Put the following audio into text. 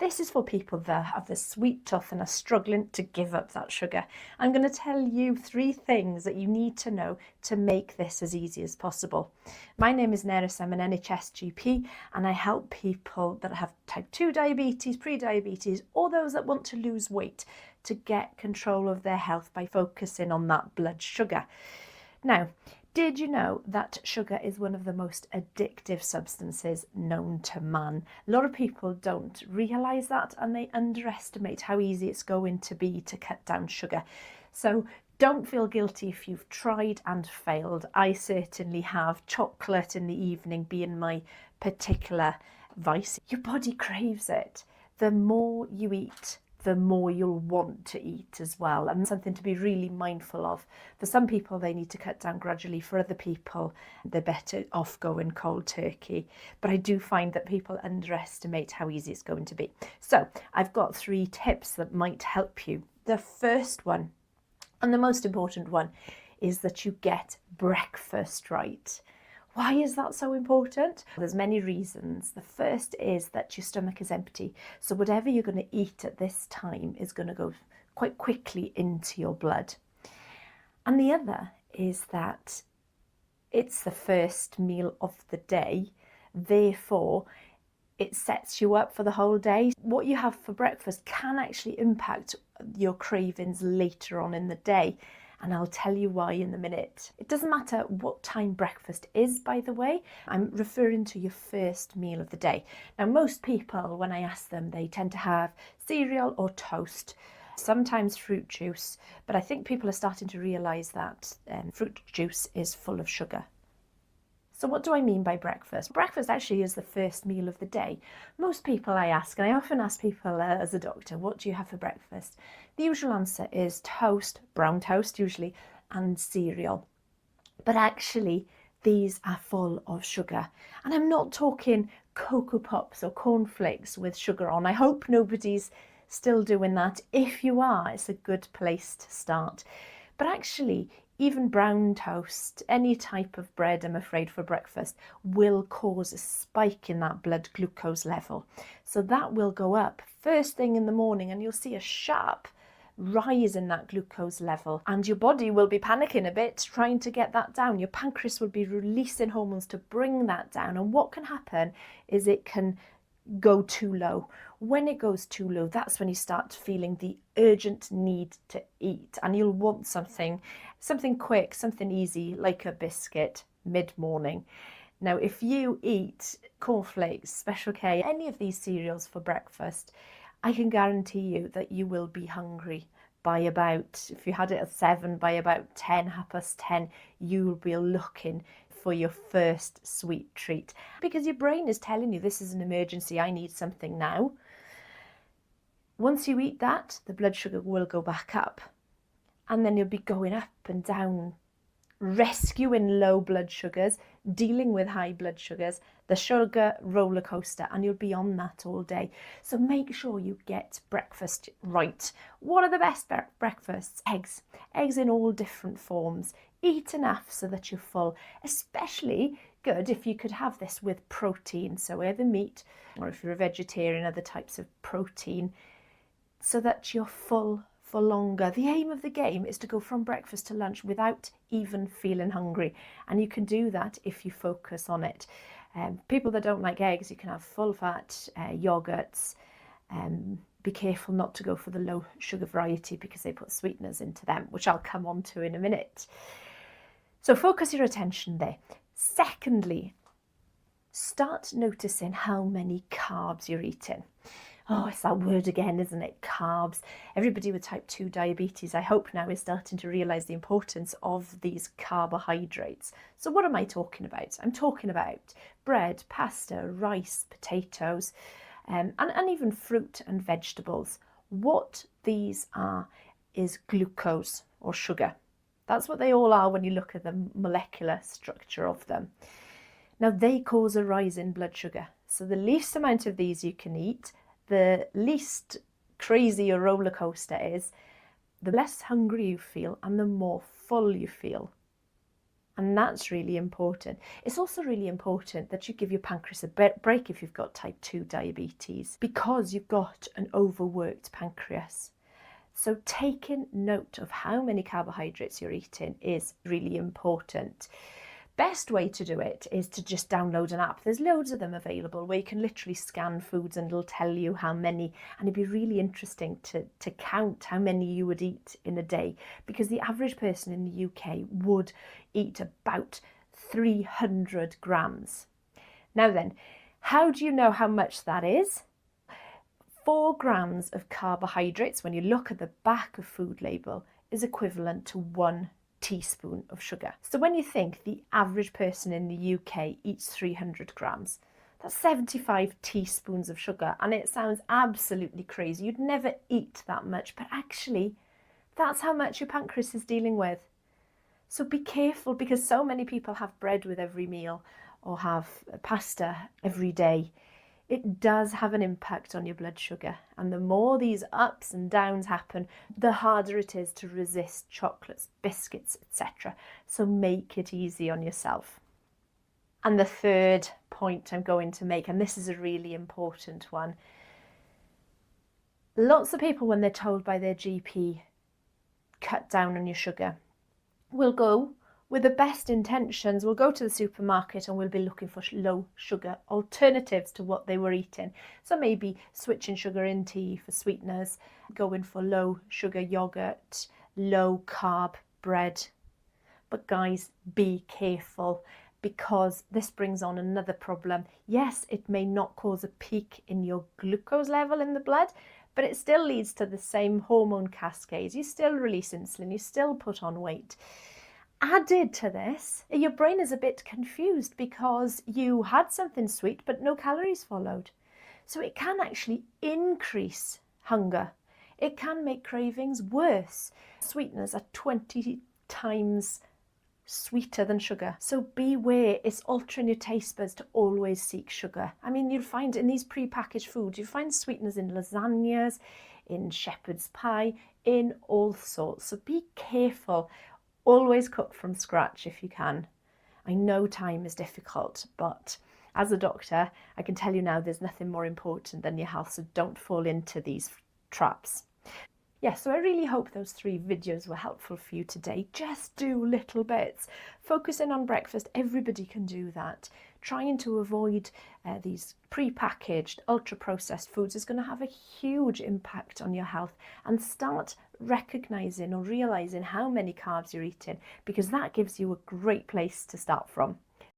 This is for people that have the sweet tooth and are struggling to give up that sugar. I'm going to tell you 3 things that you need to know to make this as easy as possible. My name is Nerys, I'm an NHS GP, and I help people that have type 2 diabetes, pre-diabetes, or those that want to lose weight to get control of their health by focusing on that blood sugar. Now, did you know that sugar is one of the most addictive substances known to man? A lot of people don't realise that, and they underestimate how easy it's going to be to cut down sugar. So don't feel guilty if you've tried and failed. I certainly have. Chocolate in the evening being my particular vice. Your body craves it. The more you eat, the more you'll want to eat as well, and something to be really mindful of. For some people, they need to cut down gradually. For other people, they're better off going cold turkey. But I do find that people underestimate how easy it's going to be. So I've got 3 tips that might help you. The first one, and the most important one, is that you get breakfast right. Why is that so important? There's many reasons. The first is that your stomach is empty. So whatever you're going to eat at this time is going to go quite quickly into your blood. And the other is that it's the first meal of the day. Therefore, it sets you up for the whole day. What you have for breakfast can actually impact your cravings later on in the day. And I'll tell you why in a minute. It doesn't matter what time breakfast is, by the way. I'm referring to your first meal of the day. Now, most people, when I ask them, they tend to have cereal or toast, sometimes fruit juice, but I think people are starting to realise that fruit juice is full of sugar. So what do I mean by breakfast? Breakfast actually is the first meal of the day. Most people I ask, and I often ask people as a doctor, what do you have for breakfast? The usual answer is toast, brown toast usually, and cereal. But actually, these are full of sugar. And I'm not talking Cocoa Pops or cornflakes with sugar on. I hope nobody's still doing that. If you are, it's a good place to start. But actually, even brown toast, any type of bread, I'm afraid, for breakfast, will cause a spike in that blood glucose level. So that will go up first thing in the morning, and you'll see a sharp rise in that glucose level. And your body will be panicking a bit, trying to get that down. Your pancreas will be releasing hormones to bring that down. And what can happen is it can go too low. When it goes too low, that's when you start feeling the urgent need to eat, and you'll want something quick, something easy, like a biscuit mid-morning. Now, if you eat cornflakes, Special K, any of these cereals for breakfast, I can guarantee you that you will be hungry by about, if you had it at 7, by about 10, 10:30, you'll be looking for your first sweet treat, because your brain is telling you this is an emergency, I need something now. Once you eat that, the blood sugar will go back up, and then you'll be going up and down, rescuing low blood sugars, dealing with high blood sugars, the sugar roller coaster, and you'll be on that all day. So make sure you get breakfast right. What are the best breakfasts? Eggs in all different forms. Eat enough so that you're full, especially good if you could have this with protein, so either meat, or if you're a vegetarian, other types of protein, so that you're full for longer. The aim of the game is to go from breakfast to lunch without even feeling hungry, and you can do that if you focus on it. People that don't like eggs, you can have full fat yogurts. Be careful not to go for the low sugar variety, because they put sweeteners into them, which I'll come on to in a minute. So focus your attention there. Secondly, start noticing how many carbs you're eating. Oh, it's that word again, isn't it? Carbs. Everybody with type 2 diabetes, I hope now, is starting to realise the importance of these carbohydrates. So what am I talking about? I'm talking about bread, pasta, rice, potatoes, and even fruit and vegetables. What these are is glucose, or sugar. That's what they all are when you look at the molecular structure of them. Now, they cause a rise in blood sugar. So the least amount of these you can eat, the least crazy your roller coaster is, the less hungry you feel and the more full you feel. And that's really important. It's also really important that you give your pancreas a break if you've got type 2 diabetes, because you've got an overworked pancreas. So taking note of how many carbohydrates you're eating is really important. Best way to do it is to just download an app. There's loads of them available where you can literally scan foods and it'll tell you how many, and it'd be really interesting to count how many you would eat in a day, because the average person in the UK would eat about 300 grams. Now then, how do you know how much that is? 4 grams of carbohydrates, when you look at the back of food label, is equivalent to 1 teaspoon of sugar. So when you think the average person in the UK eats 300 grams, that's 75 teaspoons of sugar. And it sounds absolutely crazy. You'd never eat that much, but actually that's how much your pancreas is dealing with. So be careful, because so many people have bread with every meal or have pasta every day. It does have an impact on your blood sugar, and the more these ups and downs happen, the harder it is to resist chocolates, biscuits, etc. So make it easy on yourself. And the third point I'm going to make, and this is a really important one, lots of people, when they're told by their GP, cut down on your sugar, will go with the best intentions. We'll go to the supermarket and we'll be looking for low sugar alternatives to what they were eating. So maybe switching sugar in tea for sweeteners, going for low sugar yogurt, low carb bread. But guys, be careful, because this brings on another problem. Yes, it may not cause a peak in your glucose level in the blood, but it still leads to the same hormone cascades. You still release insulin, you still put on weight. Added to this, your brain is a bit confused because you had something sweet but no calories followed. So it can actually increase hunger. It can make cravings worse. Sweeteners are 20 times sweeter than sugar. So beware, it's altering your taste buds to always seek sugar. I mean, you'll find in these pre-packaged foods, you find sweeteners in lasagnas, in shepherd's pie, in all sorts. So be careful. Always cook from scratch if you can. I know time is difficult, but as a doctor, I can tell you now there's nothing more important than your health, so don't fall into these traps. Yeah, so I really hope those 3 videos were helpful for you today. Just do little bits. Focusing on breakfast, everybody can do that. Trying to avoid these pre-packaged, ultra-processed foods is going to have a huge impact on your health. And start recognizing or realizing how many carbs you're eating, because that gives you a great place to start from.